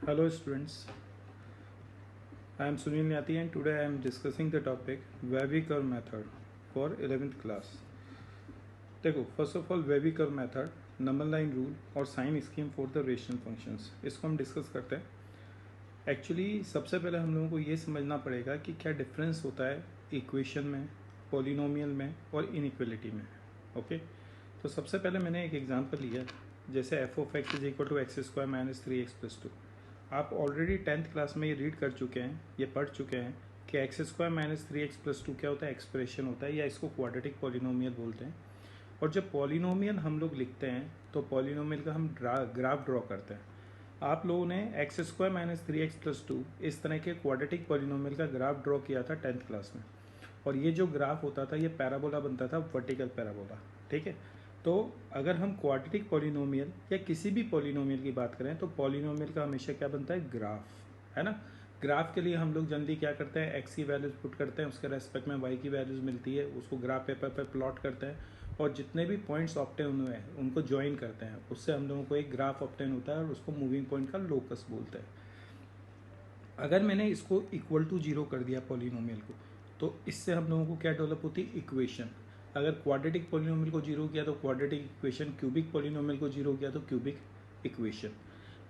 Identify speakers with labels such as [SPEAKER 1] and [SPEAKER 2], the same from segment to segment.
[SPEAKER 1] Hello students, I am Sunil Nyati and today I am discussing the topic Webby curve method for 11th class. देखो first of all wavy curve method, number line rule और sign scheme for the rational functions, इसको हम discuss करते हैं। Actually सबसे पहले हम लोगों को ये समझना पड़ेगा कि क्या डिफरेंस होता है इक्वेशन में, पॉलिनोमियल में और इनइक्वलिटी में। ओके, तो सबसे पहले मैंने एक एग्जांपल लिया, जैसे F of x is equal to X square minus 3x+2। आप ऑलरेडी 10th क्लास में ये रीड कर चुके हैं, ये पढ़ चुके हैं कि एक्स स्क्वायर माइनस 3x+2 क्या होता है, एक्सप्रेशन होता है, या इसको क्वाड्रेटिक पॉलिनोमियल बोलते हैं। और जब पॉलिनोमियल हम लोग लिखते हैं तो पॉलिनोमियल का हम ग्राफ ड्रॉ करते हैं। आप लोगों ने एक्स स्क्वायर माइनस 3x+2 इस तरह के क्वाड्रेटिक पॉलिनोमियल का ग्राफ ड्रॉ किया था 10th क्लास में, और ये जो ग्राफ होता था ये पैराबोला बनता था, वर्टिकल पैराबोला। ठीक है, तो अगर हम क्वाड्रेटिक पॉलिनोमियल या किसी भी पॉलिनोमियल की बात करें तो पॉलिनोमियल का हमेशा क्या बनता है, ग्राफ, है ना। ग्राफ के लिए हम लोग जनरली क्या करते हैं, एक्स की वैल्यूज पुट करते हैं, उसके रेस्पेक्ट में वाई की वैल्यूज मिलती है, उसको ग्राफ पेपर पर प्लॉट करते हैं और जितने भी पॉइंट्स ऑब्टेन हुए हैं उनको ज्वाइन करते हैं, उससे हम लोगों को एक ग्राफ ऑब्टेन होता है और उसको मूविंग पॉइंट का लोकस बोलते हैं। अगर मैंने इसको इक्वल टू जीरो कर दिया पॉलिनोमियल को, तो इससे हम लोगों को क्या डेवलप होती है, इक्वेशन। अगर क्वाड्रेटिक पॉलिनोमियल को जीरो किया तो क्वाड्रेटिक इक्वेशन, क्यूबिक पॉलिनोमियल को जीरो किया तो क्यूबिक इक्वेशन,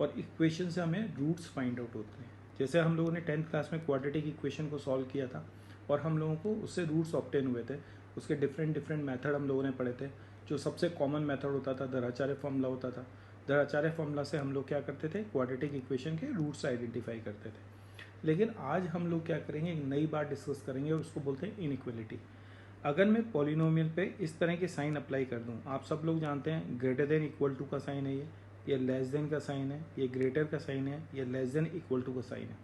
[SPEAKER 1] और इक्वेशन से हमें रूट्स फाइंड आउट होते हैं। जैसे हम लोगों ने 10th क्लास में क्वाड्रेटिक इक्वेशन को सॉल्व किया था और हम लोगों को उससे रूट्स ऑब्टेन हुए थे, उसके डिफरेंट डिफरेंट मेथड हम लोगों ने पढ़े थे। जो सबसे कॉमन मेथड होता था दराचार्य फॉर्मूला होता था। दराचार्य फॉर्मूला से हम लोग क्या करते थे, क्वाड्रेटिक इक्वेशन के रूट्स आइडेंटिफाई करते थे। लेकिन आज हम लोग क्या करेंगे, एक नई बात डिस्कस करेंगे और उसको बोलते हैं इनइक्वलिटी। अगर मैं पॉलिनोमियल पे इस तरह के साइन अप्लाई कर दूं, आप सब लोग जानते हैं ग्रेटर देन इक्वल टू का साइन है, ये लेस देन का साइन है, ये ग्रेटर का साइन है, ये लेस देन इक्वल टू का साइन है।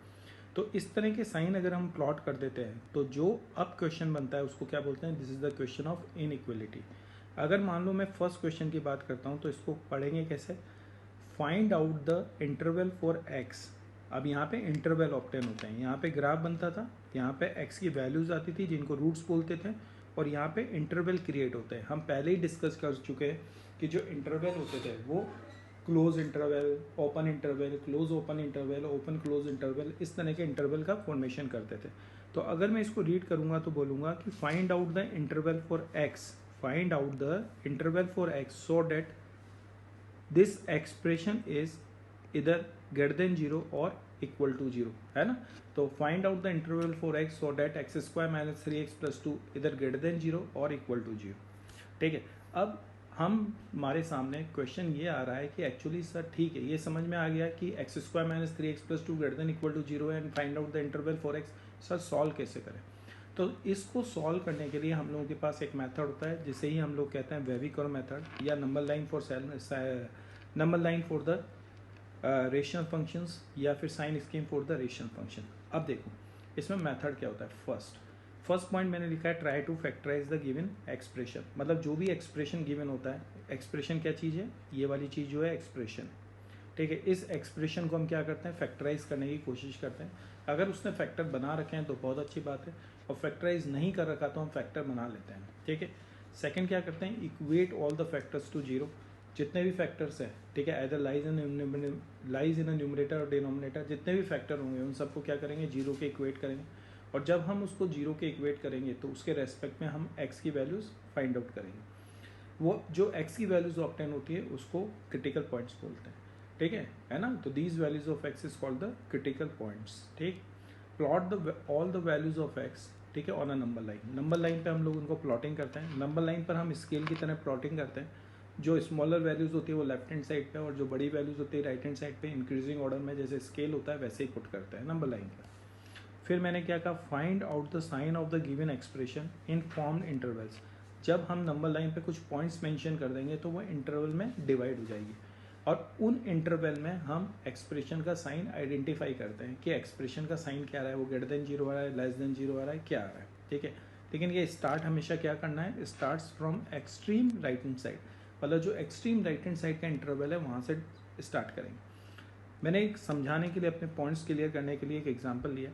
[SPEAKER 1] तो इस तरह के साइन अगर हम प्लॉट कर देते हैं तो जो अब क्वेश्चन बनता है उसको क्या बोलते हैं, this is the question of inequality. अगर मान लो मैं फर्स्ट क्वेश्चन की बात करता हूँ तो इसको पढ़ेंगे कैसे, find out the interval for x. अब यहाँ पे इंटरवल ऑप्टेन होते हैं, यहाँ पे ग्राफ बनता था, यहाँ पे एक्स की वैल्यूज आती थी जिनको रूट्स बोलते थे, और यहाँ पे इंटरवल क्रिएट होते हैं। हम पहले ही डिस्कस कर चुके हैं कि जो इंटरवल होते थे वो close interval, open interval, close open interval, open close interval, इस तरह के इंटरवल का फॉर्मेशन करते थे। तो अगर मैं इसको रीड करूँगा तो बोलूँगा कि find out the interval for x, find out the interval for x so that this expression is इधर ग्रेटर देन जीरो और इक्वल टू जीरो, है ना। तो find out the interval for x so that x square minus 3x+2 इधर greater than zero और equal to zero. ठीक है, अब हमारे सामने क्वेश्चन ये आ रहा है कि एक्चुअली सर ठीक है, ये समझ में आ गया कि x square minus 3x+2 greater than equal to zero and find out the interval for x, sir solve कैसे करें। तो इसको सॉल्व करने के लिए हम लोगों के पास एक मेथड होता है जिसे ही हम लोग कहते हैं वेबी कर्व मेथड, या number line for the rational functions, या फिर sign scheme for the rational function. अब देखो इसमें मेथड क्या होता है। फर्स्ट पॉइंट मैंने लिखा है, try to factorise the given expression. मतलब जो भी एक्सप्रेशन गिवन होता है, एक्सप्रेशन क्या चीज़ है, ये वाली चीज़ जो है एक्सप्रेशन। ठीक है, इस एक्सप्रेशन को हम क्या करते हैं, फैक्टराइज करने की कोशिश करते हैं। अगर उसने फैक्टर बना रखे हैं तो बहुत अच्छी बात है, और फैक्टराइज नहीं कर रखा तो हम फैक्टर बना लेते हैं। ठीक है, सेकंड क्या करते हैं, equate all the factors to zero. जितने भी फैक्टर्स हैं, ठीक है, एदर लाइज इन न्यूमरेटर और डिनोमिनेटर, जितने भी फैक्टर होंगे उन सबको क्या करेंगे, जीरो के इक्वेट करेंगे। और जब हम उसको जीरो के इक्वेट करेंगे तो उसके रेस्पेक्ट में हम एक्स की वैल्यूज़ फाइंड आउट करेंगे। वो जो एक्स की वैल्यूज ऑब्टेन होती है उसको क्रिटिकल पॉइंट्स बोलते हैं। ठीक है ना। तो these values of x is called the critical points. ठीक, plot the all the values of x, ठीक है, on a number line. Number line पे हम लोग उनको प्लॉटिंग करते हैं। नंबर लाइन पर हम स्केल की तरह प्लॉटिंग करते हैं। जो स्मॉलर वैल्यूज होती है वो लेफ्ट हैंड साइड पे, और जो बड़ी वैल्यूज होती है राइट हैंड साइड पे, इंक्रीजिंग ऑर्डर में जैसे स्केल होता है वैसे ही पुट करते हैं नंबर लाइन पर। फिर मैंने क्या कहा, find out the sign of the given expression in formed intervals. जब हम नंबर लाइन पे कुछ पॉइंट्स मेंशन कर देंगे तो वो इंटरवल में डिवाइड हो जाएगी, और उन इंटरवल में हम एक्सप्रेशन का साइन आइडेंटिफाई करते हैं कि एक्सप्रेशन का साइन क्या आ रहा है, वो ग्रेटर देन जीरो आ रहा है, लेस देन जीरो आ रहा है, क्या आ रहा है। ठीक है, लेकिन ये स्टार्ट हमेशा क्या करना है, starts from extreme right hand side. मतलब जो एक्सट्रीम राइट हैंड साइड का इंटरवल है वहाँ से स्टार्ट करेंगे। मैंने एक समझाने के लिए, अपने पॉइंट्स क्लियर करने के लिए एक एग्जाम्पल लिया।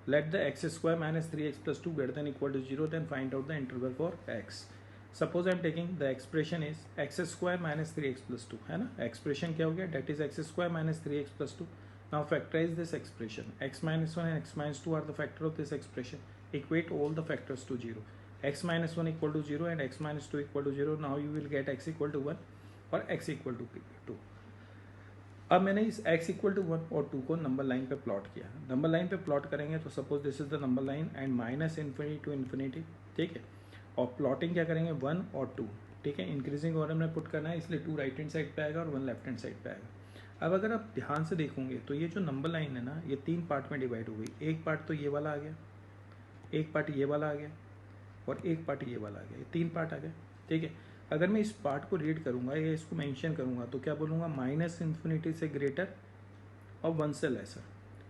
[SPEAKER 1] Let the x square minus 3x+2 greater than equal to 0, then find out the interval for x. Suppose I am taking the expression is x square minus 3x+2, है ना। expression क्या हो गया, that is x square minus 3x+2, Now factorize this expression. X minus 1 and x minus 2 are the factor of this expression. Equate all the factors to 0. X minus 1 equal to 0 and x minus 2 equal to 0. Now you will get x equal to 1 और x equal to 2. अब मैंने इस x equal to 1 और 2 को number line पे plot किया. Number line पे plot करेंगे तो suppose this is the number line and minus infinity to infinity, ठीक है. और प्लॉटिंग क्या करेंगे 1 और 2, ठीक है. इंक्रीजिंग ऑर्डर में पुट करना है, इसलिए 2 राइट हैंड साइड पे आएगा और 1 लेफ्ट हैंड साइड पे आएगा. अब अगर आप ध्यान से देखोगे तो ये जो नंबर लाइन है ना, ये 3 पार्ट में डिवाइड हो गई. एक पार्ट तो ये वाला आ गया, एक पार्ट ये वाला आ गया और एक पार्ट ये वाला आ गया. ये 3 पार्ट आ गए, ठीक है. अगर मैं इस पार्ट को रीड करूंगा या इसको मेंशन करूंगा तो क्या बोलूँगा, माइनस इन्फिनिटी से ग्रेटर और 1 से लेसर,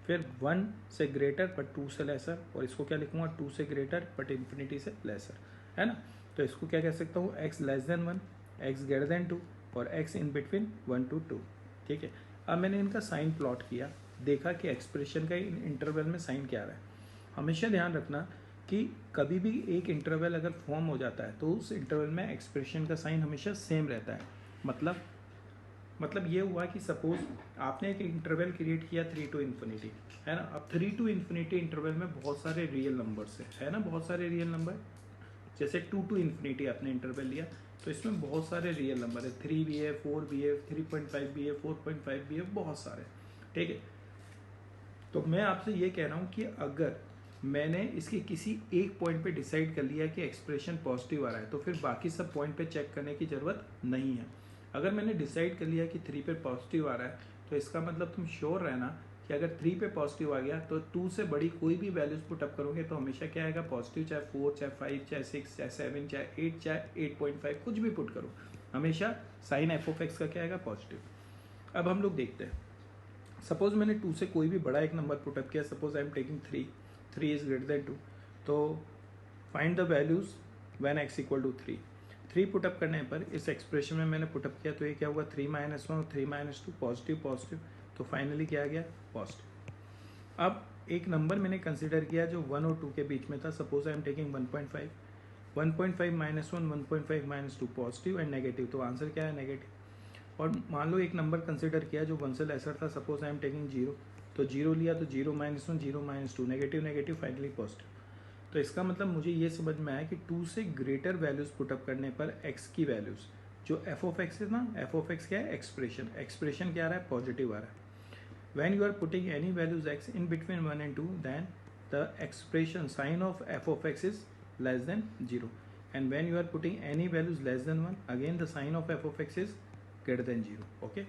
[SPEAKER 1] फिर 1 से ग्रेटर बट 2 से लेसर, और इसको क्या लिखूंगा 2 से ग्रेटर बट इन्फिनिटी से लेसर, है ना. तो इसको क्या कह सकता हूँ, x less than 1, x greater than 2 और x इन बिटवीन 1 to 2, ठीक है. अब मैंने इनका साइन प्लॉट किया, देखा कि एक्सप्रेशन का इंटरवल में साइन क्या आ रहा है. हमेशा ध्यान रखना कि कभी भी एक इंटरवल अगर फॉर्म हो जाता है तो उस इंटरवल में एक्सप्रेशन का साइन हमेशा सेम रहता है. मतलब ये हुआ कि सपोज आपने एक इंटरवल क्रिएट किया 3 to इन्फिनिटी, है ना. अब 3 to इन्फिनिटी इंटरवल में बहुत सारे रियल नंबर्स है ना, बहुत सारे रियल नंबर. जैसे 2 to इन्फिनिटी आपने इंटरवल लिया तो इसमें बहुत सारे रियल नंबर है, 3 भी है, 4 भी है, 3.5 भी है, 4.5 भी है, बहुत सारे, ठीक है. तो मैं आपसे ये कह रहा हूँ कि अगर मैंने इसके किसी एक पॉइंट पे डिसाइड कर लिया कि एक्सप्रेशन पॉजिटिव आ रहा है तो फिर बाकी सब पॉइंट पे चेक करने की ज़रूरत नहीं है. अगर मैंने डिसाइड कर लिया कि 3 पे पॉजिटिव आ रहा है तो इसका मतलब तुम श्योर रहना कि अगर 3 पे पॉजिटिव आ गया तो 2 से बड़ी कोई भी वैल्यूज पुटअप करोगे तो हमेशा क्या आएगा, पॉजिटिव. चाहे 4, चाहे 5, चाहे 6, चाहे 7, चाहे 8, चाहे 8.5, कुछ भी पुट करो, हमेशा साइन एफ ऑफ एक्स का क्या आएगा, पॉजिटिव. अब हम लोग देखते हैं, सपोज मैंने 2 से कोई भी बड़ा एक नंबर पुटअप किया, suppose I am taking 3 is greater than 2. तो find the values when x equal to 3 put up करने पर इस एक्सप्रेशन में मैंने पुटअप किया तो ये क्या हुआ, 3 - 1 और 3 - 2 पॉजिटिव. तो फाइनली क्या आ गया, पॉजिटिव. अब एक नंबर मैंने कंसिडर किया जो 1 और 2 के बीच में था, suppose I am taking 1.5 - 1 1.5 - 2 positive and negative. तो आंसर क्या है, नेगेटिव. और मान लो एक नंबर कंसिडर किया जो 1 से लेसर था, सपोज आई एम टेकिंग 0. तो 0 लिया तो 0 - 1 0 - 2 नेगेटिव फाइनली पॉजिटिव. तो इसका मतलब मुझे ये समझ में आया कि 2 से ग्रेटर वैल्यूज पुटअप करने पर x की वैल्यूज जो f ऑफ x है ना, f ऑफ x क्या है, एक्सप्रेशन क्या आ रहा है, पॉजिटिव आ रहा है. When you are putting any values x in between 1 and 2 then the expression sign of f of x is less than 0 and when you are putting any values less than 1 again the sign of f of x is greater than 0, okay.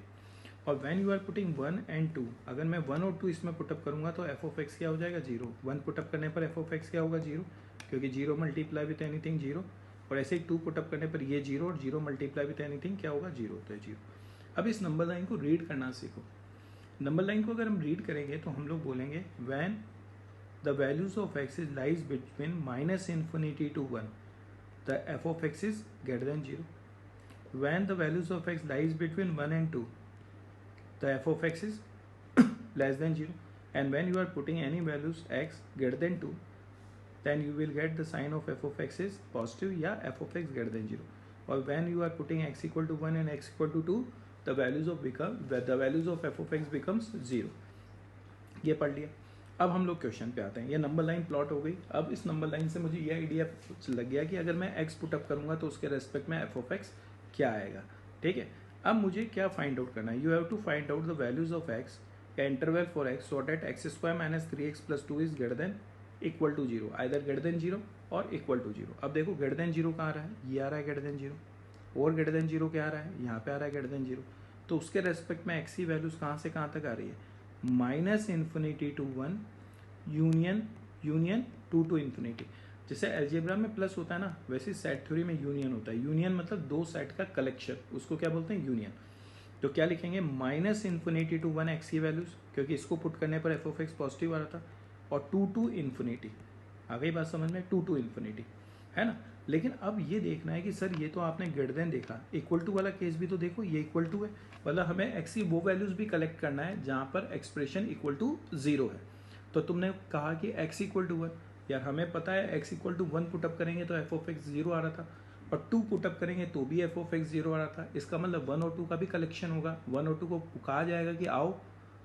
[SPEAKER 1] और when you are putting 1 and 2, अगर मैं 1 और 2 इसमें put up करूंगा तो f of x क्या हो जाएगा, 0. 1 पुटअप करने पर f ऑफ x क्या होगा, 0, क्योंकि 0 मल्टीप्लाई विथ एनीथिंग 0. और ऐसे ही 2 पुटअप करने पर ये 0 और 0 मल्टीप्लाई विथ एनीथिंग क्या होगा, 0. तो 0. अब इस नंबर लाइन को रीड करना सीखो. नंबर लाइन को अगर हम रीड करेंगे तो हम लोग बोलेंगे when the values of x is lies between minus infinity to 1 the f of x is greater than 0. When the values of x lies between 1 and 2, the f of x is less than 0. And when you are putting any values x greater than 2, then you will get the sign of f of x is positive या f of x greater than 0. Or when you are putting x equal to 1 and x equal to 2, the values of f of x becomes 0. ये पढ़ लिया. अब हम लोग question पे आते हैं. ये नंबर लाइन प्लॉट हो गई. अब इस नंबर लाइन से मुझे ये आइडिया लग गया कि अगर मैं x पुटअप करूंगा तो उसके रेस्पेक्ट में f ऑफ x क्या आएगा, ठीक है. अब मुझे क्या फाइंड आउट करना है, you have to find out the values of x या interval for x so that x square minus 3x plus 2 is greater than equal to 0, either greater than 0 और इक्वल टू 0. अब देखो greater than 0 कहाँ आ रहा है, ये आ रहा है ग्रेटर देन 0, और ग्रेटर देन 0 क्या आ रहा है, यहाँ पे आ रहा है ग्रेटर देन 0. तो उसके रेस्पेक्ट में x की वैल्यूज कहाँ से कहाँ तक आ रही है, minus infinity to 1 union 2 to infinity. जैसे अलजेब्रा में प्लस होता है ना, वैसे सेट थ्योरी में यूनियन होता है. यूनियन मतलब 2 सेट का कलेक्शन, उसको क्या बोलते हैं, यूनियन. तो क्या लिखेंगे, माइनस इन्फिनिटी टू 1 x की वैल्यूज, क्योंकि इसको पुट करने पर f ऑफ x पॉजिटिव आ रहा था, और 2 to इन्फिनिटी. आ गई बात समझ में, 2 to इन्फिनिटी, है ना. लेकिन अब ये देखना है कि सर ये तो आपने ग्रेटर देन देखा, इक्वल टू वाला केस भी तो देखो, ये इक्वल टू है, मतलब हमें x की वो वैल्यूज भी कलेक्ट करना है जहाँ पर एक्सप्रेशन इक्वल टू 0 है. तो तुमने कहा कि x इक्वल टू 1, यार हमें पता है x इक्वल टू 1 पुटअप करेंगे तो f ऑफ x 0 आ रहा था, और 2 पुटअप करेंगे तो भी f ऑफ x 0 आ रहा था. इसका मतलब 1 और 2 का भी कलेक्शन होगा. 1 और 2 को कहा जाएगा कि आओ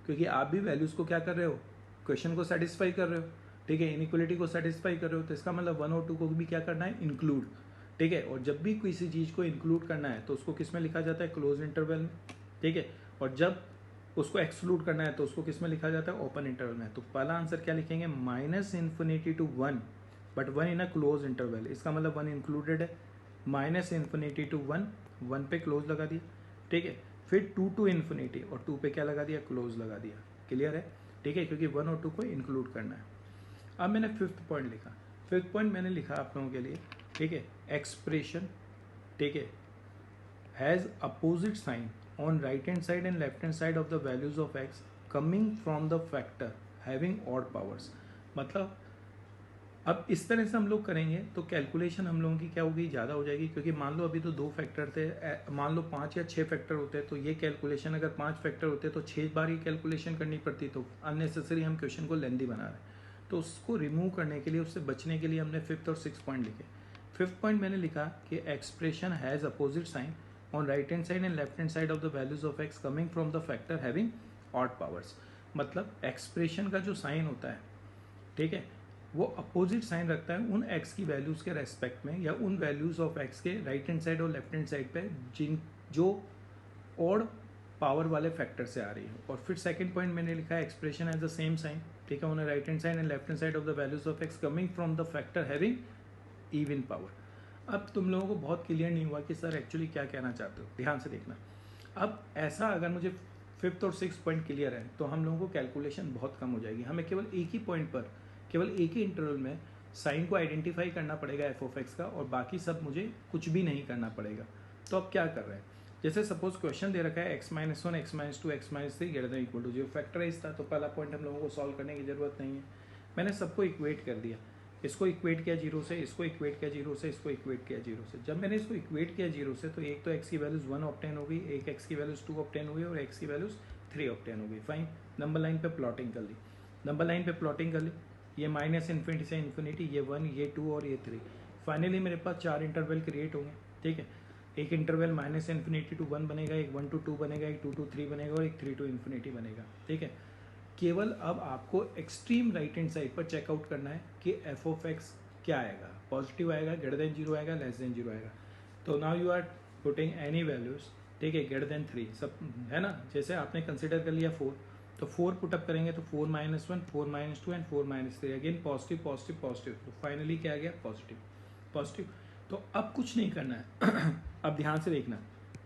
[SPEAKER 1] क्योंकि आप भी वैल्यूज़ को क्या कर रहे हो, क्वेश्चन को सेटिस्फाई कर रहे हो, ठीक है, इनइक्वलिटी को सेटिस्फाई कर रहे हो, तो इसका मतलब 1 और 2 को भी क्या करना है, इंक्लूड, ठीक है। और जब भी किसी चीज़ को इंक्लूड करना है तो उसको किस में लिखा जाता है, क्लोज इंटरवल में, ठीक है। और जब उसको एक्सक्लूड करना है तो उसको किस में लिखा जाता है, ओपन इंटरवल में। तो पहला आंसर क्या लिखेंगे, -∞ to 1 but 1 in a close interval, इसका मतलब 1 इंक्लूडेड है। -∞ to 1, 1 पे क्लोज लगा दिया, ठीक है। फिर 2 to ∞, और 2 पे क्या लगा दिया, क्लोज लगा दिया। क्लियर है, ठीक है, क्योंकि 1 और 2 को इंक्लूड करना है। अब मैंने फिफ्थ पॉइंट लिखा, फिफ्थ पॉइंट मैंने लिखा आप लोगों के लिए, ठीक है, एक्सप्रेशन, ठीक है, has opposite sign on right hand side and left hand side of the values of x coming from the factor having odd powers. मतलब अब इस तरह से हम लोग करेंगे तो कैलकुलेशन हम लोगों की क्या होगी, ज़्यादा हो जाएगी। क्योंकि मान लो अभी तो 2 फैक्टर थे, मान लो 5 या 6 फैक्टर होते तो ये कैलकुलेशन, अगर 5 फैक्टर होते तो 6 बार ही कैलकुलेशन करनी पड़ती, तो अननेसेसरी हम क्वेश्चन को लेंदी बना रहे हैं। तो उसको रिमूव करने के लिए, उससे बचने के लिए हमने फिफ्थ और सिक्स पॉइंट लिखे। फिफ्थ पॉइंट मैंने लिखा कि expression has opposite sign on right hand side and left hand side of the values of x coming from the factor having odd powers. मतलब एक्सप्रेशन का जो साइन होता है, ठीक है, वो अपोजिट साइन रखता है उन एक्स की वैल्यूज़ के रेस्पेक्ट में, या उन वैल्यूज़ ऑफ एक्स के राइट हैंड साइड और लेफ्ट हैंड साइड पे जो ऑड पावर वाले फैक्टर से आ रही है। और फिर सेकंड पॉइंट मैंने लिखा है expression has the same sign, ठीक है, on right hand side and left hand side of the values of x coming from the factor having even power. अब तुम लोगों को बहुत क्लियर नहीं हुआ कि सर एक्चुअली क्या कहना चाहते हो, ध्यान से देखना। अब ऐसा अगर मुझे फिफ्थ और सिक्स पॉइंट क्लियर है तो हम लोगों को कैलकुलेशन बहुत कम हो जाएगी। हमें केवल एक ही पॉइंट पर, केवल एक ही इंटरवल में साइन को आइडेंटिफाई करना पड़ेगा एफ ऑफ एक्स का, और बाकी सब मुझे कुछ भी नहीं करना पड़ेगा। तो अब क्या कर रहे हैं, जैसे सपोज क्वेश्चन दे रखा है x-1, x-2, x-3 greater than equal to 0, factorise था, तो पहला पॉइंट हम लोगों को सॉल्व करने की जरूरत नहीं है। मैंने सबको इक्वेट कर दिया, इसको इक्वेट किया 0 से, इसको इक्वेट किया 0 से, इसको इक्वेट किया 0 से। जब मैंने इसको इक्वेट किया 0 से, तो एक तो x की वैल्यूज 1 ऑब्टेन हो गई, एक x की वैल्यूज 2 ऑब्टेन हो गई, और x की वैल्यूज 3 ऑब्टेन हो गई। फाइन, नंबर लाइन पे प्लॉटिंग कर ली, नंबर लाइन पे प्लॉटिंग कर ली, ये -∞ से इन्फिनिटी, ये 1, ये 2 और ये 3। फाइनली मेरे पास 4 इंटरवल क्रिएट होंगे, ठीक है। एक इंटरवल -∞ to 1 बनेगा, एक 1 to 2 बनेगा, एक 2 to 3 बनेगा, और एक 3 to ∞ बनेगा, ठीक है। केवल अब आपको एक्सट्रीम राइट हैंड साइड पर चेकआउट करना है कि एफ ऑफ एक्स क्या आएगा, पॉजिटिव आएगा, ग्रेटर देन 0 आएगा, लेस देन 0 आएगा। तो now you are putting any values, ठीक है, ग्रेटर देन 3 सब है ना। जैसे आपने कंसिडर कर लिया 4, तो 4 पुटअप करेंगे तो 4 - 1, 4 - 2 and 4 - 3, again positive positive positive, तो फाइनली क्या आ गया, पॉजिटिव पॉजिटिव। तो अब कुछ नहीं करना है अब ध्यान से देखना,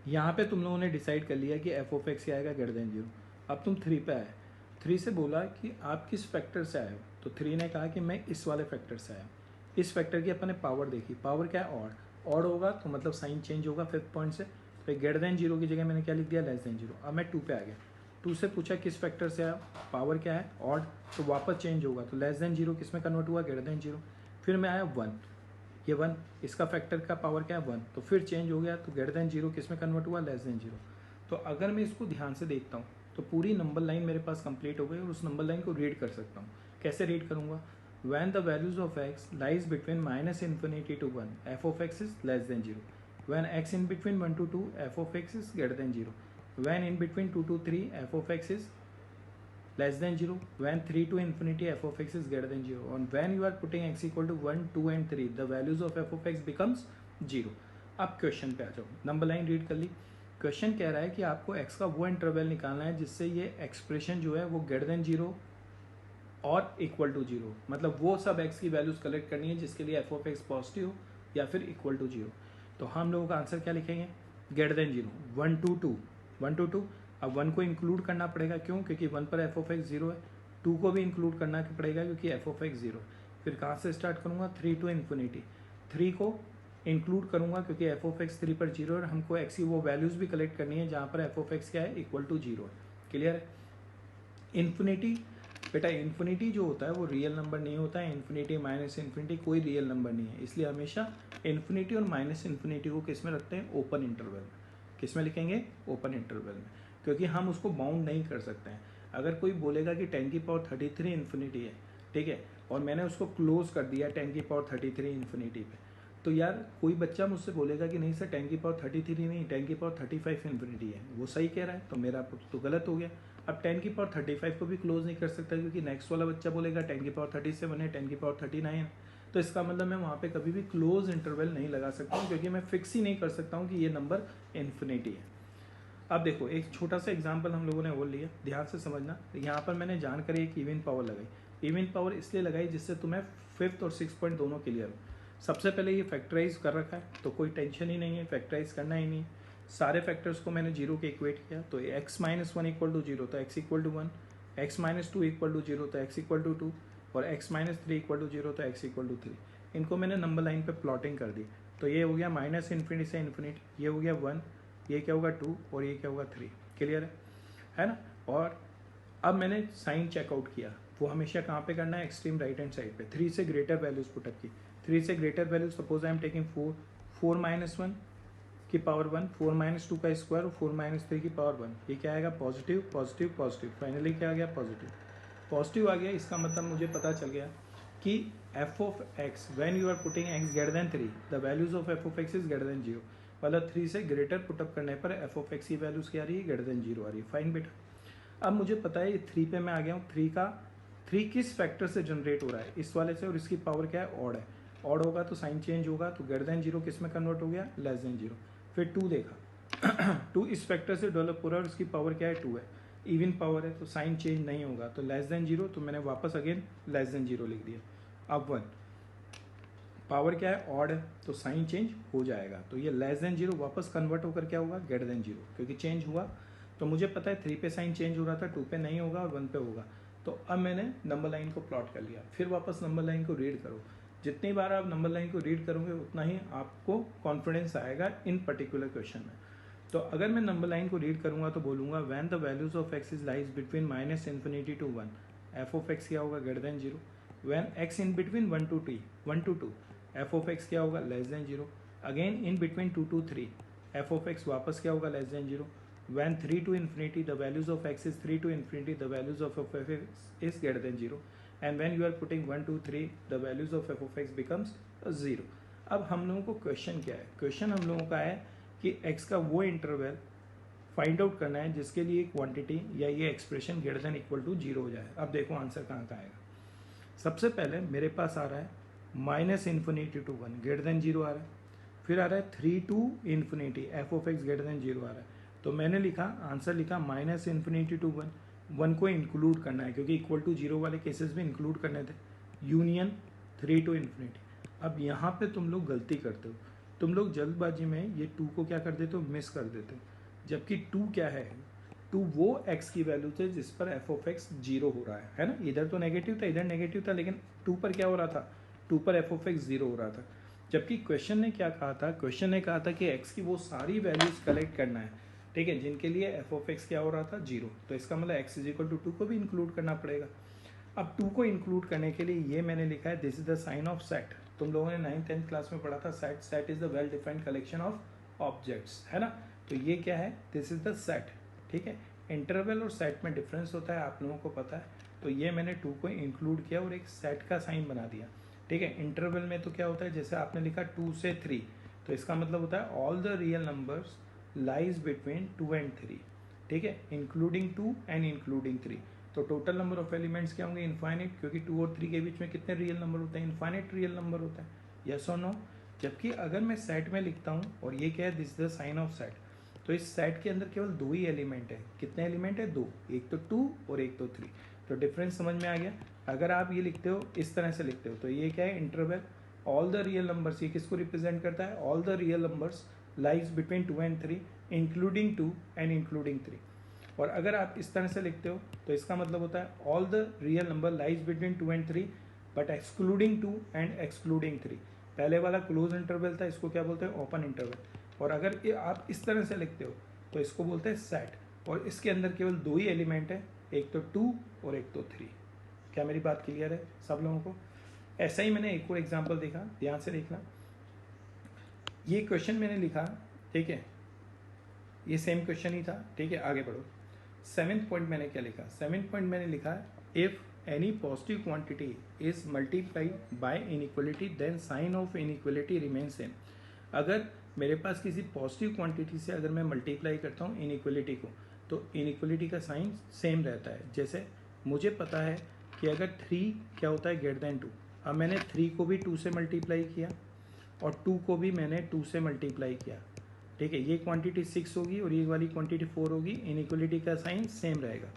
[SPEAKER 1] यहाँ पे तुम लोगों ने डिसाइड कर लिया कि एफ ऑफ एक्स क्या आएगा, ग्रेटर देन 0। अब तुम 3 पे आए, 3 से बोला कि आप किस फैक्टर से आए हो, तो 3 ने कहा कि मैं इस वाले फैक्टर से आया हूँ। इस फैक्टर की अपन ने पावर देखी, पावर क्या है, ऑड होगा, तो मतलब साइन चेंज होगा फिफ्थ पॉइंट से। तो ग्रेटर देन 0 की जगह मैंने क्या लिख दिया, लेस देन 0। अब मैं 2 पे आ गया, 2 से पूछा किस फैक्टर से आया, पावर क्या है, ऑड, तो वापस चेंज होगा, तो लेस देन 0 किस में कन्वर्ट हुआ, ग्रेटर देन 0। फिर मैं आया 1, ये 1, इसका फैक्टर का पावर क्या है 1, तो फिर चेंज हो गया, तो ग्रेटर देन 0 किस में कन्वर्ट हुआ, लेस देन 0। तो अगर मैं इसको ध्यान से देखता हूँ तो पूरी नंबर लाइन मेरे पास कंप्लीट हो गई, और उस नंबर लाइन को रीड कर सकता हूँ। कैसे रीड करूँगा, when the values of x lies between -∞ to 1, f of x is less than 0. When x in between 1 to 2, f of x is greater than 0. When in between 2 to 3, f of x is less than 0. When 3 to infinity, f of x is greater than 0. And when you are putting x equal to 1, 2 and 3, the values of f of x becomes 0. अब question पे आ जाओ, number line read कर ली। Question कह रहा है कि आपको x का वो इंटरवल निकालना है जिससे ये एक्सप्रेशन जो है वो ग्रेटर देन 0 और इक्वल टू 0, मतलब वो सब x की वैल्यूज कलेक्ट करनी है जिसके लिए f ऑफ x पॉजिटिव या फिर इक्वल टू 0। तो हम लोगों का आंसर क्या लिखेंगे, ग्रेटर देन 0, 1 to 2, 1 to 2। अब 1 को इंक्लूड करना पड़ेगा, क्यों, क्योंकि 1 पर f ऑफ x 0 है। 2 को भी इंक्लूड करना पड़ेगा क्योंकि f ऑफ x 0 है। फिर कहाँ से स्टार्ट करूँगा, 3 to इन्फिनिटी, 3 को इंक्लूड करूँगा क्योंकि f ऑफ x 3 पर 0 है, और हमको x की वो वैल्यूज़ भी कलेक्ट करनी है जहाँ पर f ऑफ x क्या है, इक्वल टू 0 है। क्लियर है। इन्फिनिटी, बेटा इन्फिनिटी जो होता है वो रियल नंबर नहीं होता है, इन्फिनिटी माइनस इन्फिनिटी कोई रियल नंबर नहीं है, इसलिए हमेशा इन्फिनिटी और माइनस इन्फिनिटी को किस में रखते हैं, ओपन इंटरवल में। किस में लिखेंगे, ओपन इंटरवल में, क्योंकि हम उसको बाउंड नहीं कर सकते हैं। अगर कोई बोलेगा कि 10⁻33 इन्फिनिटी है, ठीक है, और मैंने उसको क्लोज कर दिया 10⁻33 इन्फिनिटी पे, तो यार कोई बच्चा मुझसे बोलेगा कि नहीं सर 10⁻33 नहीं, 10⁻35 इन्फिनिटी है, वो सही कह रहा है, तो मेरा तो गलत हो गया। अब 10 की पावर 35 को भी क्लोज नहीं कर सकता, क्योंकि नेक्स्ट वाला बच्चा बोलेगा 10 की पावर 37 है, 10 की पावर 39 है, तो इसका मतलब मैं वहाँ पे कभी भी क्लोज इंटरवल नहीं लगा सकता हूँ, क्योंकि मैं फिक्स ही नहीं कर सकता हूँ कि ये नंबर इन्फिनिटी है। अब देखो एक छोटा सा एग्जांपल हम लोगों ने वो लिया, ध्यान से समझना। यहाँ पर मैंने जानकर एक इवन पावर लगाई। इवन पावर इसलिए लगाई जिससे तुम्हें फिफ्थ और सिक्स पॉइंट दोनों क्लियर हो। सबसे पहले ये फैक्टराइज कर रखा है तो कोई टेंशन ही नहीं है, फैक्टराइज करना ही नहीं। सारे फैक्टर्स को मैंने जीरो के इक्वेट किया, तो x minus one equal to zero तो x equal to one, x minus two equal to zero तो एक्स इक्वल टू टू, और x minus three equal to zero तो एक्स इक्वल टू थ्री। इनको मैंने number line पे plotting कर दी, तो ये हो गया माइनस इन्फिनिटी से इन्फिनिट, ये हो गया वन, ये क्या होगा टू, और ये क्या होगा थ्री। क्लियर है ना। और अब मैंने साइन चेकआउट किया, वो हमेशा कहाँ पे करना है, एक्सट्रीम राइट हैंड साइड पे। 3 से ग्रेटर वैल्यूज पुटअप की, 3 से greater values, suppose I am taking 4, 4 minus one की पावर 1, 4 माइनस टू का स्क्वायर और 4 माइनस थ्री की पावर 1, ये क्या आएगा, पॉजिटिव पॉजिटिव पॉजिटिव, फाइनली क्या आ गया, पॉजिटिव। पॉजिटिव आ गया, इसका मतलब मुझे पता चल गया कि F of x when you are putting x greater than 3 the values of F of x is greater than 0। मतलब 3 से ग्रेटर पुटअप करने पर एफ ऑफ एक्स की वैल्यूज क्या आ रही है, ग्रेटर देन 0 आ रही है। फाइन बेटा। अब मुझे पता है ये 3 पे मैं आ गया हूँ, 3 किस फैक्टर से जनरेट हो रहा है, इस वाले से, और इसकी पावर क्या है, ऑड है। ऑड होगा तो साइन चेंज होगा, तो ग्रेटर देन 0 किस में कन्वर्ट हो गया, लेस देन 0। फिर 2 देखा 2 इस फैक्टर से डेवलप हो रहा है और इसकी पावर क्या है, 2 है, इवन पावर है, तो साइन चेंज नहीं होगा, तो लेस देन 0, तो मैंने वापस अगेन लेस देन 0 लिख दिया। अब 1 पावर क्या है, ऑड है, तो साइन चेंज हो जाएगा, तो ये लेस देन 0 वापस कन्वर्ट होकर क्या होगा, ग्रेटर देन 0, क्योंकि चेंज हुआ। तो मुझे पता है 3 पे साइन चेंज हो रहा था, 2 पे नहीं होगा और 1 पे होगा। तो अब मैंने नंबर लाइन को प्लॉट कर लिया। फिर वापस नंबर लाइन को रीड करो, जितनी बार आप नंबर लाइन को रीड करोगे उतना ही आपको कॉन्फिडेंस आएगा इन पर्टिकुलर क्वेश्चन में। तो अगर मैं नंबर लाइन को रीड करूंगा तो बोलूंगा when the values of x is lies between minus infinity to 1, F of x क्या होगा, greater than 0। When x in between 1 to 2 F of x क्या होगा, less than 0। Again in between 2 to 3 F of x वापस क्या होगा, less than 0। When 3 to infinity the values of x is 3 to infinity the values of f of x is greater than 0, and when you are putting 1 2 3 the values of f of x becomes 0। अब हम लोगों को question क्या है, question हम लोगों का है कि x का वो इंटरवल फाइंड आउट करना है जिसके लिए क्वांटिटी या ये expression greater than equal to 0 हो जाए। अब देखो आंसर कहाँ का आएगा। सबसे पहले मेरे पास आ रहा है minus infinity to 1 greater than 0 आ रहा है, फिर आ रहा है 3 to infinity F of x greater than 0 आ रहा है। तो मैंने लिखा आंसर लिखा माइनस इन्फिनिटी टू 1 को इंक्लूड करना है, क्योंकि इक्वल टू 0 वाले केसेस में इंक्लूड करने थे, यूनियन 3 to infinity। अब यहाँ पे तुम लोग गलती करते हो, तुम लोग जल्दबाजी में ये 2 को क्या कर देते हो, मिस कर देते हो, जबकि 2 क्या है, 2 वो x की वैल्यू थे जिस पर एफ ऑफ एक्स 0 हो रहा है ना। इधर तो नेगेटिव था, इधर नेगेटिव था, लेकिन 2 पर क्या हो रहा था, 2 पर एफ ऑफ एक्स 0 हो रहा था। जबकि क्वेश्चन ने क्या कहा था, क्वेश्चन ने कहा था कि x की वो सारी वैल्यूज कलेक्ट करना है, ठीक है, जिनके लिए एफ ऑफ एक्स क्या हो रहा था, 0। तो इसका मतलब x इज इक्वल टू 2 को भी इंक्लूड करना पड़ेगा। अब 2 को इंक्लूड करने के लिए ये मैंने लिखा है this is the sign of set. तुम लोगों ने 9th 10th क्लास में पढ़ा था set, set is the well defined collection of objects, है ना। तो ये क्या है, दिस इज द सेट, ठीक है। इंटरवल और सेट में डिफरेंस होता है, आप लोगों को पता है। तो ये मैंने 2 को इंक्लूड किया और एक सेट का साइन बना दिया, ठीक है। इंटरवल में तो क्या होता है, जैसे आपने लिखा 2 से 3, तो इसका मतलब होता है all the real numbers lies between 2 and 3, ठीक है, इंक्लूडिंग 2 and इंक्लूडिंग 3। तो टोटल नंबर ऑफ एलिमेंट्स क्या होंगे, इनफाइनाइट, क्योंकि 2 और 3 के बीच में कितने रियल नंबर होते हैं, इनफाइनाइट रियल नंबर होता है, यस और नो। जबकि अगर मैं सेट में लिखता हूँ और ये क्या है, this the sign of set, तो इस सेट के अंदर केवल 2 ही एलिमेंट है। कितने एलिमेंट है, 2, एक तो 2 और एक तो 3। तो डिफरेंस समझ में आ गया। अगर आप ये लिखते हो, इस तरह से लिखते हो, तो ये क्या है, interval all the real numbers, ये किसको रिप्रेजेंट करता है, all the real numbers lies between 2 and 3 including 2 and including 3। और अगर आप इस तरह से लिखते हो तो इसका मतलब होता है all the real number lies between 2 and 3 but excluding 2 and excluding 3। पहले वाला क्लोज इंटरवल था, इसको क्या बोलते हैं, ओपन इंटरवल। और अगर आप इस तरह से लिखते हो तो इसको बोलते हैं सेट, और इसके अंदर केवल 2 ही एलिमेंट है, एक तो 2 और एक तो 3। क्या मेरी बात क्लियर है सब लोगों को। ऐसा ही मैंने एक और एग्जांपल देखा, ध्यान से देखना। ये क्वेश्चन मैंने लिखा, ठीक है, ये सेम क्वेश्चन ही था, ठीक है। आगे बढ़ो। 7th पॉइंट मैंने क्या लिखा, 7th पॉइंट मैंने लिखा if any positive quantity is multiplied by inequality then sign of inequality remain same. अगर मेरे पास किसी पॉजिटिव क्वांटिटी से अगर मैं मल्टीप्लाई करता हूँ इनइक्वलिटी को, तो इनइक्वलिटी का साइन सेम रहता है। जैसे मुझे पता है कि अगर 3 क्या होता है ग्रेटर देन 2, अब मैंने 3 को भी 2 से मल्टीप्लाई किया और 2 को भी मैंने 2 से मल्टीप्लाई किया, ठीक है। ये क्वांटिटी 6 होगी और ये वाली क्वांटिटी 4 होगी, इनइक्वलिटी का साइन सेम रहेगा।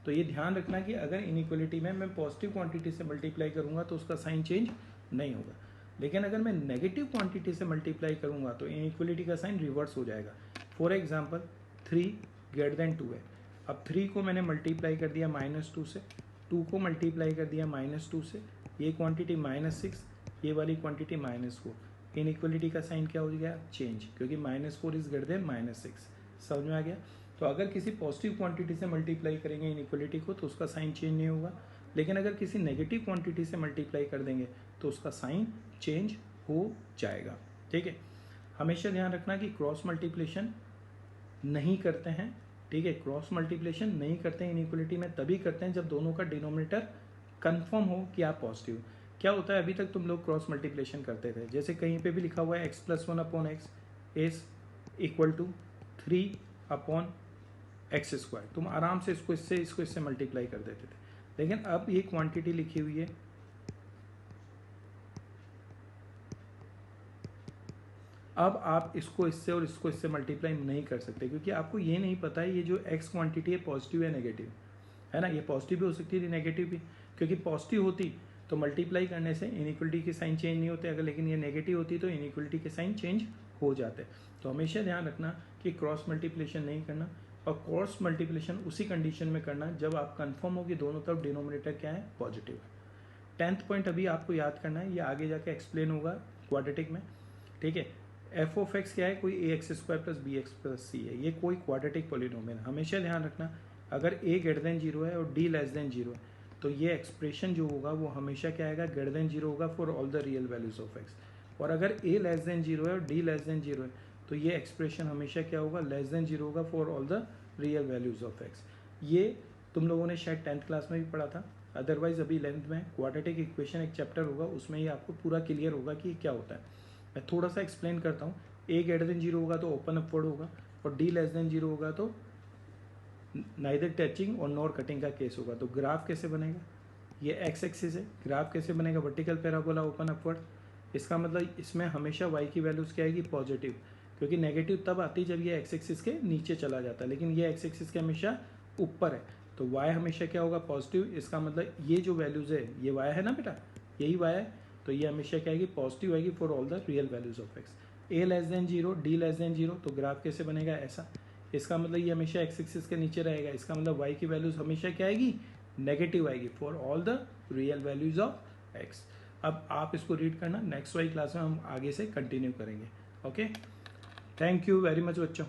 [SPEAKER 1] तो ये ध्यान रखना कि अगर इनइक्वलिटी में मैं पॉजिटिव क्वांटिटी से मल्टीप्लाई करूँगा तो उसका साइन चेंज नहीं होगा, लेकिन अगर मैं नेगेटिव क्वांटिटी से मल्टीप्लाई करूँगा तो इनइक्वलिटी का साइन रिवर्स हो जाएगा। फॉर एग्जाम्पल 3 ग्रेटर देन 2 है, अब 3 को मैंने मल्टीप्लाई कर दिया -2 से, 2 को मल्टीप्लाई कर दिया -2 से, ये क्वांटिटी -6, ये वाली क्वांटिटी -4, इनइक्वलिटी का साइन क्या हो गया चेंज, क्योंकि -4 इज ग्रेटर देन -6। समझ में आ गया। तो अगर किसी पॉजिटिव क्वांटिटी से मल्टीप्लाई करेंगे इनइक्वलिटी को तो उसका साइन चेंज नहीं होगा, लेकिन अगर किसी नेगेटिव क्वांटिटी से मल्टीप्लाई कर देंगे तो उसका साइन चेंज हो जाएगा, ठीक है। हमेशा ध्यान रखना कि क्रॉस मल्टीप्लिकेशन नहीं करते हैं, ठीक है। क्रॉस मल्टीप्लिकेशन नहीं करते हैं इनइक्वलिटी में, तभी करते हैं जब दोनों का डिनोमिनेटर कंफर्म हो कि आप पॉजिटिव। क्या होता है, अभी तक तुम लोग क्रॉस मल्टीप्लिकेशन करते थे, जैसे कहीं पे भी लिखा हुआ है x+1/x is equal to 3/x², तुम आराम से इसको इससे मल्टीप्लाई कर देते थे। लेकिन अब ये क्वांटिटी लिखी हुई है, अब आप इसको इससे और इसको इससे मल्टीप्लाई नहीं कर सकते, क्योंकि आपको ये नहीं पता है ये जो x क्वांटिटी है पॉजिटिव या नेगेटिव है ना। ये पॉजिटिव भी हो सकती है नेगेटिव भी, क्योंकि पॉजिटिव होती तो मल्टीप्लाई करने से इनइक्वलिटी के साइन चेंज नहीं होते, अगर लेकिन ये नेगेटिव होती तो इनइक्वलिटी के साइन चेंज हो जाते। तो हमेशा ध्यान रखना कि क्रॉस मल्टीप्लिकेशन नहीं करना, और क्रॉस मल्टीप्लिकेशन उसी कंडीशन में करना जब आप कंफर्म हो कि दोनों तरफ डिनोमिनेटर क्या है पॉजिटिव है। 10th पॉइंट अभी आपको याद करना है, ये आगे जाके एक्सप्लेन होगा क्वाड्रेटिक में, ठीक है। एफ ऑफ एक्स क्या है, कोई ax² + bx + c है, ये कोई क्वाड्रेटिक पॉलिनोमियल है। हमेशा ध्यान रखना अगर a ग्रेटर देन 0 है और d लेस देन 0 है तो ये एक्सप्रेशन जो होगा वो हमेशा क्या आएगा, ग्रेटर देन 0 होगा for all the real values of x। और अगर a लेस देन 0 है और d लेस देन 0 है तो ये एक्सप्रेशन हमेशा क्या होगा, लेस देन 0 होगा for all the real values of x। ये तुम लोगों ने शायद 10th क्लास में भी पढ़ा था, अदरवाइज अभी 11th में क्वाड्रेटिक इक्वेशन एक चैप्टर होगा, उसमें ये आपको पूरा क्लियर होगा कि क्या होता है। मैं थोड़ा सा एक्सप्लेन करता हूँ। a ग्रेटर देन 0 होगा तो ओपन अपवर्ड होगा, और d लेस देन 0 होगा तो नाइदर टचिंग और नॉर कटिंग का केस होगा। तो ग्राफ कैसे बनेगा, ये x एक्सिस है, ग्राफ कैसे बनेगा, वर्टिकल पैराबोला ओपन अपवर्ड। इसका मतलब इसमें हमेशा y की वैल्यूज़ क्या आएगी, पॉजिटिव, क्योंकि नेगेटिव तब आती है जब ये x एक्सिस के नीचे चला जाता है, लेकिन ये x एक्सिस के हमेशा ऊपर है, तो y हमेशा क्या होगा, पॉजिटिव। इसका मतलब ये जो वैल्यूज़ है ये y है ना बेटा, यही y है, तो ये हमेशा क्या आएगी, पॉजिटिव आएगी for all the real values of x। a less than 0, d less than 0, तो ग्राफ कैसे बनेगा, ऐसा। इसका मतलब ये हमेशा x एक्सिस के नीचे रहेगा, इसका मतलब y की वैल्यूज हमेशा क्या आएगी, नेगेटिव आएगी for all the real values of x। अब आप इसको रीड करना, नेक्स्ट वाली क्लास में हम आगे से कंटिन्यू करेंगे। Okay, thank you very much बच्चों।